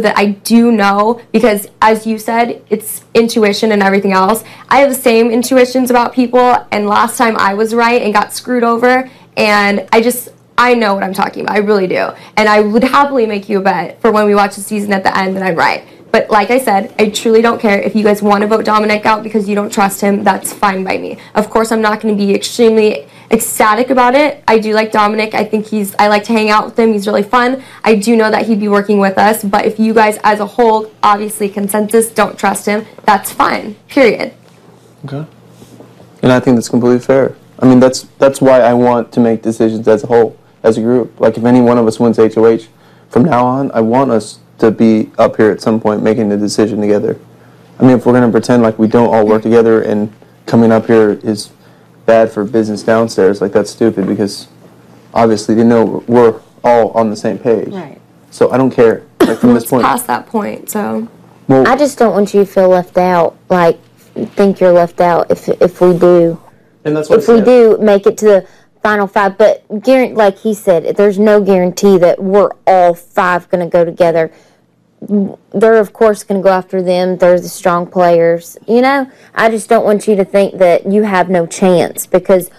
that I do know, because as you said, it's intuition and everything else. I have the same intuitions about people, and last time I was right and got screwed over, and I know what I'm talking about. I really do. And I would happily make you a bet for when we watch the season at the end that I'm right. But like I said, I truly don't care. If you guys want to vote Dominic out because you don't trust him, that's fine by me. Of course, I'm not going to be extremely ecstatic about it. I do like Dominic. I like to hang out with him. He's really fun. I do know that he'd be working with us. But if you guys as a whole, obviously consensus, don't trust him, that's fine. Period. Okay. And I think that's completely fair. I mean, that's why I want to make decisions as a whole, as a group. Like, if any one of us wins HOH, from now on, I want us to be up here at some point making the decision together. I mean, if we're going to pretend like we don't all work together and coming up here is bad for business downstairs, like, that's stupid, because obviously they know we're all on the same page. Right. So I don't care. Like, from this point. It's past that point, so. Well, I just don't want you to feel left out, like, think you're left out if we do. And that's what if we do make it to the final 5, but like he said, there's no guarantee that we're all 5 going to go together. They're, of course, going to go after them. They're the strong players. You know, I just don't want you to think that you have no chance, because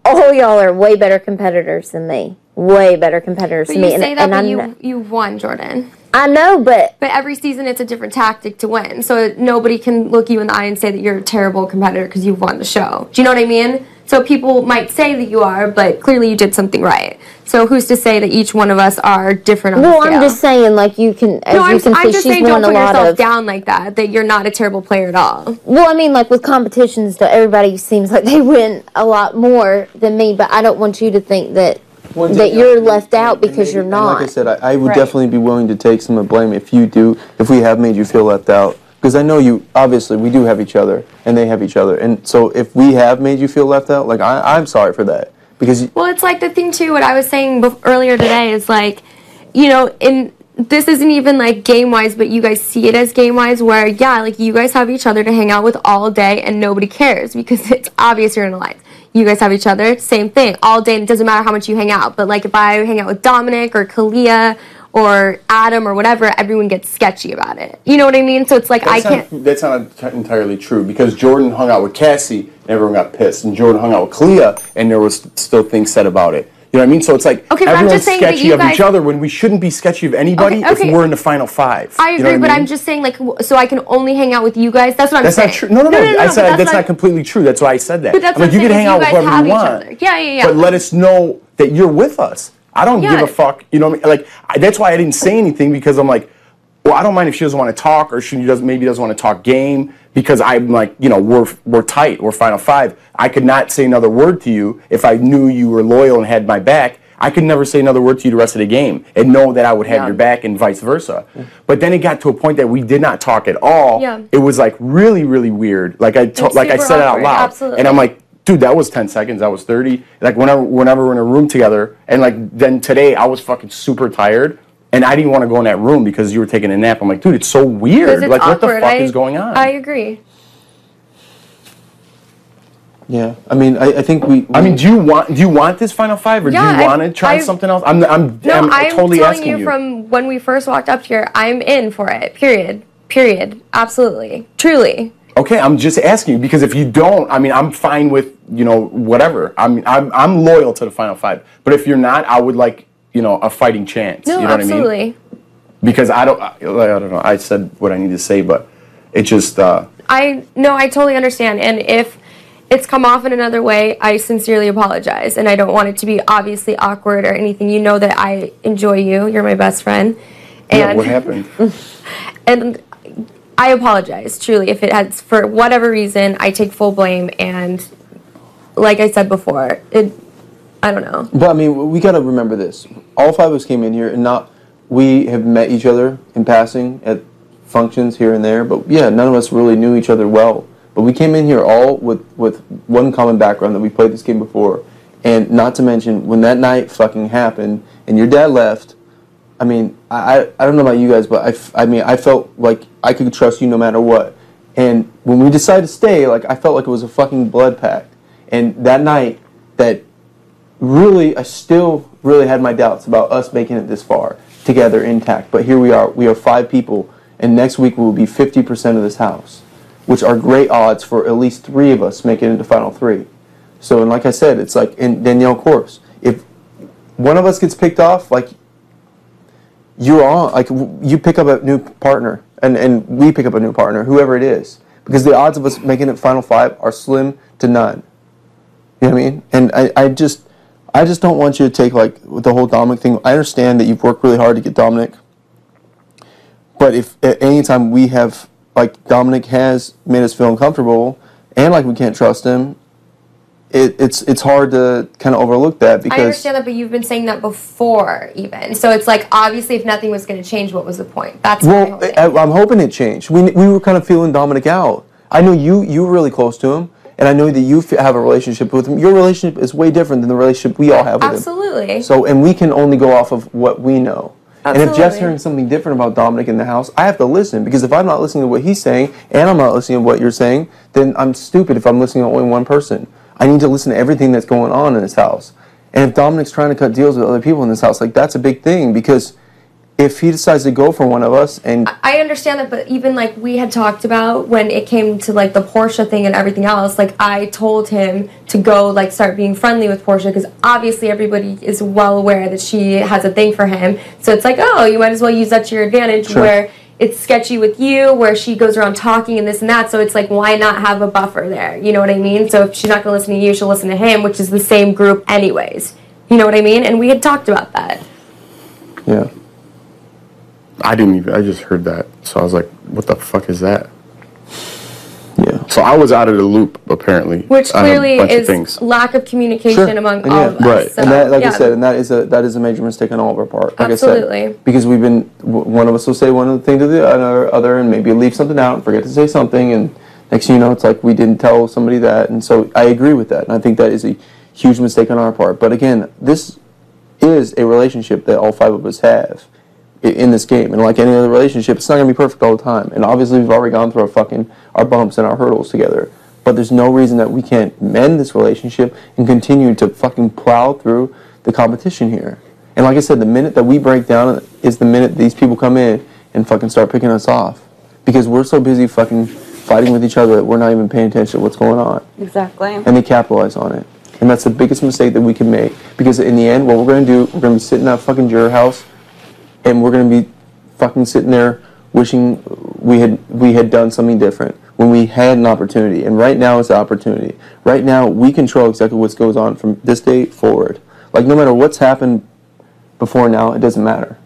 all y'all are way better competitors than me. Way better competitors than me. But you say that, but you've won, Jordan. I know, but every season it's a different tactic to win. So nobody can look you in the eye and say that you're a terrible competitor because you've won the show. Do you know what I mean? So people might say that you are, but clearly you did something right. So who's to say that each one of us are different on the scale? I'm just saying, like, you can, as you can see, she's won a lot of... don't put yourself down like that you're not a terrible player at all. Well, I mean, like, with competitions, everybody seems like they win a lot more than me, but I don't want you to think that you're left out because you're not. Like I said, I would definitely be willing to take some of the blame if we have made you feel left out. Because I know obviously, we do have each other, and they have each other. And so if we have made you feel left out, like, I'm sorry for that. Because well, it's like the thing, too, what I was saying earlier today is, like, you know, this isn't even, like, game-wise, but you guys see it as game-wise, where, yeah, like, you guys have each other to hang out with all day, and nobody cares, because it's obvious you're in a line. You guys have each other, same thing, all day, and it doesn't matter how much you hang out. But, like, if I hang out with Dominic or Kalia or Adam or whatever, everyone gets sketchy about it. You know what I mean? So it's like, That's not entirely true, because Jordan hung out with Cassie and everyone got pissed, and Jordan hung out with Kalia and there was still things said about it. You know what I mean? So it's like, okay, everyone's sketchy of each other when we shouldn't be sketchy of anybody if we're in the final 5. I agree, you know but I'm just saying, like, so I can only hang out with you guys? That's what I'm saying. That's not true. No. I said that's not completely true. That's why I said that. But that's I'm like, you can hang out with whoever you want. Yeah. But let us know that you're with us. I don't give a fuck. You know what I mean? Like, that's why I didn't say anything, because I'm like, well, I don't mind if she doesn't want to talk, or maybe doesn't want to talk game, because I'm like, you know, we're tight. We're final 5. I could not say another word to you if I knew you were loyal and had my back. I could never say another word to you the rest of the game and know that I would have your back, and vice versa. But then it got to a point that we did not talk at all. Yeah. It was like really, really weird. Like I said it out loud. Absolutely. And I'm like, dude, that was 10 seconds. That was 30. Like, whenever we're in a room together, and like, then today I was fucking super tired, and I didn't want to go in that room because you were taking a nap. I'm like, dude, it's so weird. Like, what the fuck is going on? I agree. Yeah, I mean, I think I mean, do you want this final 5, or do you want to try something else? I'm totally asking you. From when we first walked up here, I'm in for it. Period. Absolutely. Truly. Okay, I'm just asking you, because if you don't, I mean, I'm fine with, you know, whatever. I mean, I'm loyal to the final 5. But if you're not, I would like, you know, a fighting chance. No, you know absolutely. What I mean? Because I don't know. I said what I need to say, but it just. I totally understand, and if it's come off in another way, I sincerely apologize, and I don't want it to be obviously awkward or anything. You know that I enjoy you. You're my best friend. And yeah, what happened? And I apologize, truly. If it has, for whatever reason, I take full blame, and like I said before, I don't know. But I mean, we got to remember this. All 5 of us came in here, and we have met each other in passing at functions here and there, but yeah, none of us really knew each other well. But we came in here all with one common background, that we played this game before. And not to mention, when that night fucking happened and your dad left, I mean, I don't know about you guys, but I felt like I could trust you no matter what. And when we decided to stay, like, I felt like it was a fucking blood pact. And that night, that really, I still really had my doubts about us making it this far. together intact. But here we are 5 people, and next week we will be 50% of this house, which are great odds for at least 3 of us making it into Final 3. So, and like I said, it's like in Danielle course. If one of us gets picked off, like, you're on, like, you pick up a new partner, and we pick up a new partner, whoever it is. Because the odds of us making it Final 5 are slim to none. You know what I mean? And I just don't want you to take, like, the whole Dominic thing. I understand that you've worked really hard to get Dominic. But if at any time we have, like, Dominic has made us feel uncomfortable and, like, we can't trust him, it's hard to kind of overlook that, because I understand that, but you've been saying that before, even. So it's like, obviously, if nothing was going to change, what was the point? That's what I'm hoping it changed. We were kind of feeling Dominic out. I know you were really close to him, and I know that you have a relationship with him. Your relationship is way different than the relationship we all have with him. Absolutely. So, and we can only go off of what we know. Absolutely. And if Jeff's hearing something different about Dominic in the house, I have to listen, because if I'm not listening to what he's saying and I'm not listening to what you're saying, then I'm stupid if I'm listening to only one person. I need to listen to everything that's going on in this house. And if Dominic's trying to cut deals with other people in this house, like, that's a big thing, because if he decides to go for one of us, and I understand that, but even, like, we had talked about when it came to, like, the Portia thing and everything else, like, I told him to go, like, start being friendly with Portia, because obviously everybody is well aware that she has a thing for him. So it's like, oh, you might as well use that to your advantage. Sure. Where it's sketchy with you, where she goes around talking and this and that, so it's like, why not have a buffer there? You know what I mean? So if she's not going to listen to you, she'll listen to him, which is the same group anyways. You know what I mean? And we had talked about that. yeah. I just heard that. So I was like, what the fuck is that? Yeah. So I was out of the loop, apparently. Which clearly is lack of communication among all of us. Right. So, and that, like I said, and that is a major mistake on all of our part. Like absolutely. I said, because we've been, one of us will say one thing to the other, and maybe leave something out and forget to say something, and next thing you know, it's like we didn't tell somebody that. And so I agree with that, and I think that is a huge mistake on our part. But again, this is a relationship that all 5 of us have in this game, and like any other relationship, it's not going to be perfect all the time, and obviously we've already gone through our bumps and our hurdles together, but there's no reason that we can't mend this relationship and continue to fucking plow through the competition here. And like I said, the minute that we break down is the minute these people come in and fucking start picking us off, because we're so busy fucking fighting with each other that we're not even paying attention to what's going on. Exactly. And they capitalize on it, and that's the biggest mistake that we can make, because in the end, what we're going to do, we're going to be sitting in that fucking juror house, and we're going to be fucking sitting there wishing we had done something different when we had an opportunity. And right now is the opportunity. Right now, we control exactly what goes on from this day forward. Like, no matter what's happened before now, it doesn't matter,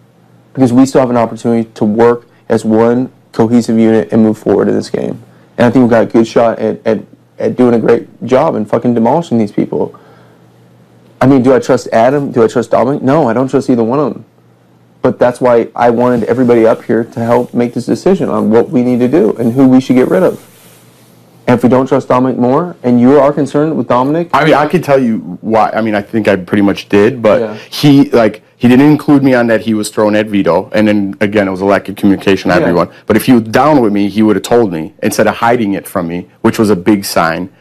because we still have an opportunity to work as one cohesive unit and move forward in this game. And I think we've got a good shot at doing a great job and fucking demolishing these people. I mean, do I trust Adam? Do I trust Dominic? No, I don't trust either one of them. But that's why I wanted everybody up here to help make this decision on what we need to do and who we should get rid of. And if we don't trust Dominic more, and you are concerned with Dominic, I mean, I could tell you why. I mean, I think I pretty much did, but yeah. he didn't include me on that. He was throwing at veto, and then again, it was a lack of communication on everyone. But if he was down with me, he would have told me instead of hiding it from me, which was a big sign.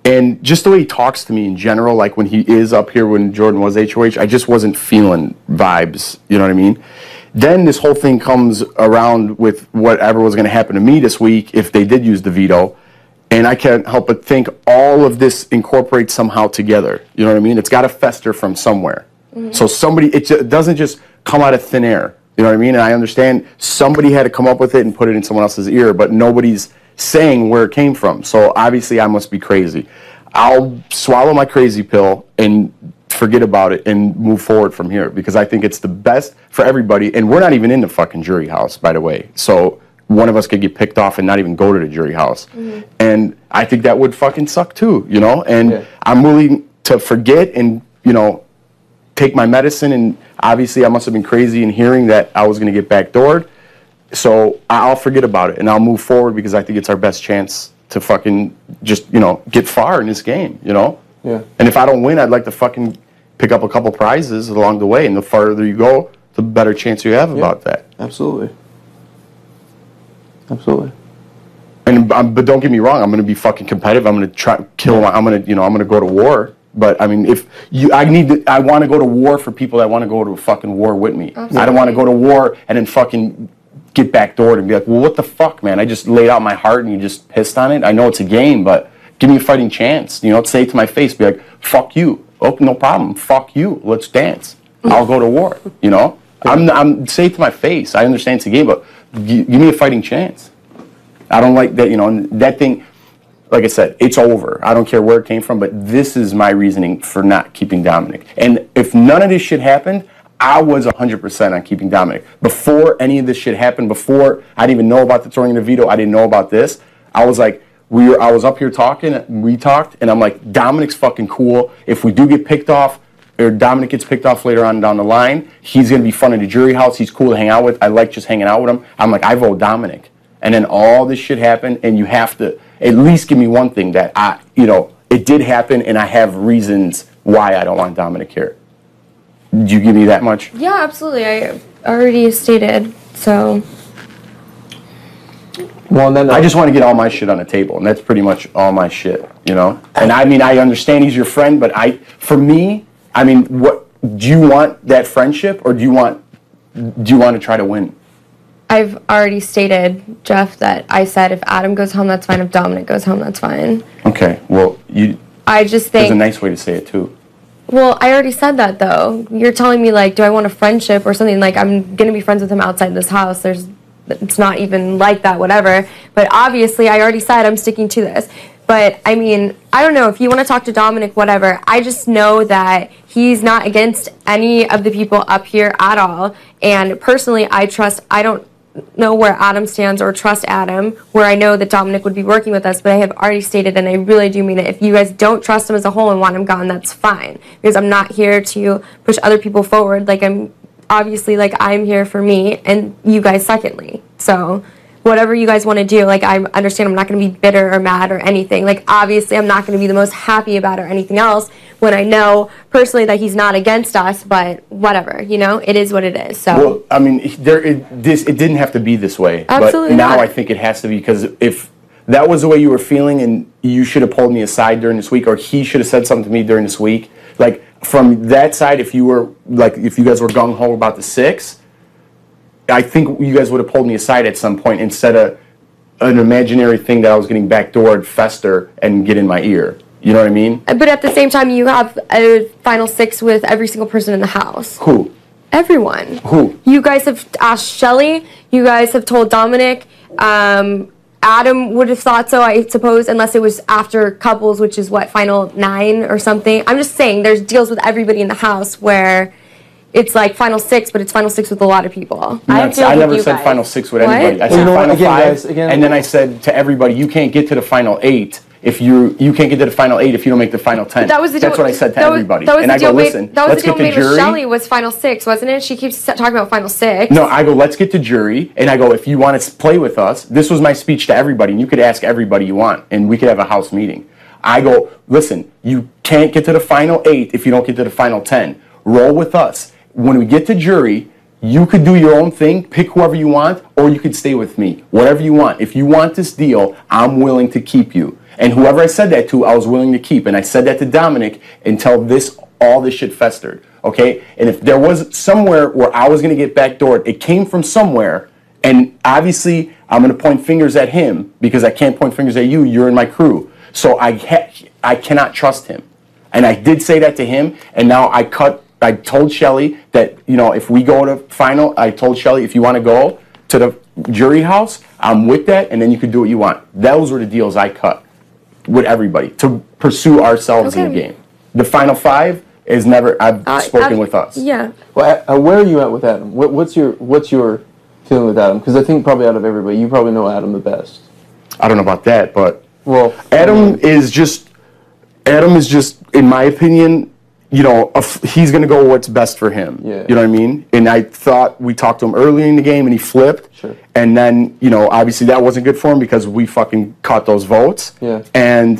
And just the way he talks to me in general, like when he is up here when Jordan was HOH, I just wasn't feeling vibes, you know what I mean? Then this whole thing comes around with whatever was going to happen to me this week if they did use the veto. And I can't help but think all of this incorporates somehow together. You know what I mean? It's got to fester from somewhere. Mm-hmm. So it doesn't just come out of thin air. You know what I mean? And I understand somebody had to come up with it and put it in someone else's ear, but nobody's saying where it came from. So obviously I must be crazy. I'll swallow my crazy pill and forget about it and move forward from here, because I think it's the best for everybody. And we're not even in the fucking jury house, by the way. So one of us could get picked off and not even go to the jury house. Mm-hmm. And I think that would fucking suck too, you know? And I'm willing to forget and, you know, take my medicine. And obviously I must have been crazy in hearing that I was going to get backdoored. So I'll forget about it and I'll move forward, because I think it's our best chance to fucking just, you know, get far in this game, you know? Yeah. And if I don't win, I'd like to fucking pick up a couple prizes along the way. And the farther you go, the better chance you have about that. Absolutely. Absolutely. And but don't get me wrong, I'm going to be fucking competitive. I'm going to try kill. I'm going to go to war. But I mean, I want to go to war for people that want to go to a fucking war with me. Absolutely. I don't want to go to war and then fucking get backdoored and be like, well, what the fuck, man? I just laid out my heart and you just pissed on it. I know it's a game, but give me a fighting chance. You know, say it to my face, be like, fuck you. Oh, no problem. Fuck you. Let's dance. I'll go to war. You know, I'm say it to my face. I understand it's a game, but give me a fighting chance. I don't like that. You know, and that thing. Like I said, it's over. I don't care where it came from, but this is my reasoning for not keeping Dominic. And if none of this shit happened, I was 100% on keeping Dominic. Before any of this shit happened, before I didn't even know about the throwing in the veto, I didn't know about this. I was like, I was up here talking, we talked, and I'm like, Dominic's fucking cool. If we do get picked off, or Dominic gets picked off later on down the line, he's going to be fun in the jury house. He's cool to hang out with. I like just hanging out with him. I'm like, I vote Dominic. And then all this shit happened, and you have to at least give me one thing that it did happen, and I have reasons why I don't want Dominic here. Did you give me that much? Yeah, absolutely. I already stated, so. Well, and then I just want to get all my shit on the table, and that's pretty much all my shit, you know? And I mean, I understand he's your friend, but for me, I mean, what do you want that friendship, or do you want to try to win? I've already stated, Jeff, that I said if Adam goes home, that's fine. If Dominic goes home, that's fine. Okay, well, I just think there's a nice way to say it, too. Well, I already said that, though. You're telling me, like, do I want a friendship or something? Like, I'm going to be friends with him outside this house. It's not even like that, whatever. But obviously, I already said I'm sticking to this. But, I mean, I don't know. If you want to talk to Dominic, whatever. I just know that he's not against any of the people up here at all. And personally, I don't know where Adam stands or trust Adam, where I know that Dominic would be working with us, but I have already stated, and I really do mean it, if you guys don't trust him as a whole and want him gone, that's fine, because I'm not here to push other people forward. Like, I'm here for me and you guys secondly. So whatever you guys want to do, like, I understand I'm not going to be bitter or mad or anything. Like, obviously I'm not going to be the most happy about it or anything else when I know personally that he's not against us, but whatever, you know, it is what it is. So, well, I mean, it didn't have to be this way. Absolutely but now not. I think it has to be, because if that was the way you were feeling and you should have pulled me aside during this week, or he should have said something to me during this week, like, from that side, if you guys were gung-ho about the 6, I think you guys would have pulled me aside at some point instead of an imaginary thing that I was getting backdoored, fester, and get in my ear. You know what I mean? but at the same time, you have a final 6 with every single person in the house. Who? Everyone. Who? You guys have asked Shelly. You guys have told Dominic. Adam would have thought so, I suppose, unless it was after couples, which is what, final 9 or something. I'm just saying there's deals with everybody in the house where it's like final 6, but it's final 6 with a lot of people. I never said final 6 with anybody. I said final 5, and then I said to everybody, you can't get to the final 8 if you can't get to the final 8 if you don't make the final 10. That's what I said to everybody. That was and the I go, listen, let's get to jury. Shelly was final 6, wasn't it? She keeps talking about final 6. No, I go, let's get to jury, and I go, if you want to play with us, this was my speech to everybody, and you could ask everybody you want, and we could have a house meeting. I go, listen, you can't get to the final 8 if you don't get to the final 10. Roll with us. When we get to jury, you could do your own thing, pick whoever you want, or you could stay with me. Whatever you want. If you want this deal, I'm willing to keep you. And whoever I said that to, I was willing to keep. And I said that to Dominic until all this shit festered. Okay? And if there was somewhere where I was going to get backdoored, it came from somewhere. And obviously, I'm going to point fingers at him because I can't point fingers at you. You're in my crew. So I cannot trust him. And I did say that to him. And now I told Shelly that, you know, if we go to final, I told Shelly, if you want to go to the jury house, I'm with that, and then you can do what you want. Those were the deals I cut with everybody to pursue ourselves in the game. The final 5 is never, I've spoken with us. Yeah. Well, where are you at with Adam? What's your feeling with Adam? Because I think probably out of everybody, you probably know Adam the best. I don't know about that, but well, Adam is just, in my opinion, you know, he's going to go what's best for him. Yeah. You know what I mean? And I thought we talked to him earlier in the game and he flipped. Sure. And then, you know, obviously that wasn't good for him because we fucking caught those votes. Yeah. And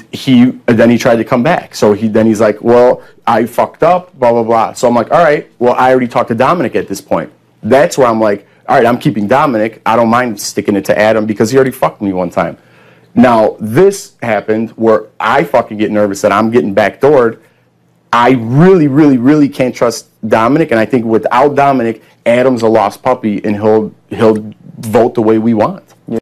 then he tried to come back. So he's like, well, I fucked up, blah, blah, blah. So I'm like, all right, well, I already talked to Dominic at this point. That's where I'm like, all right, I'm keeping Dominic. I don't mind sticking it to Adam because he already fucked me one time. Now, this happened where I fucking get nervous that I'm getting backdoored. I really, really, really can't trust Dominic, and I think without Dominic, Adam's a lost puppy, and he'll vote the way we want.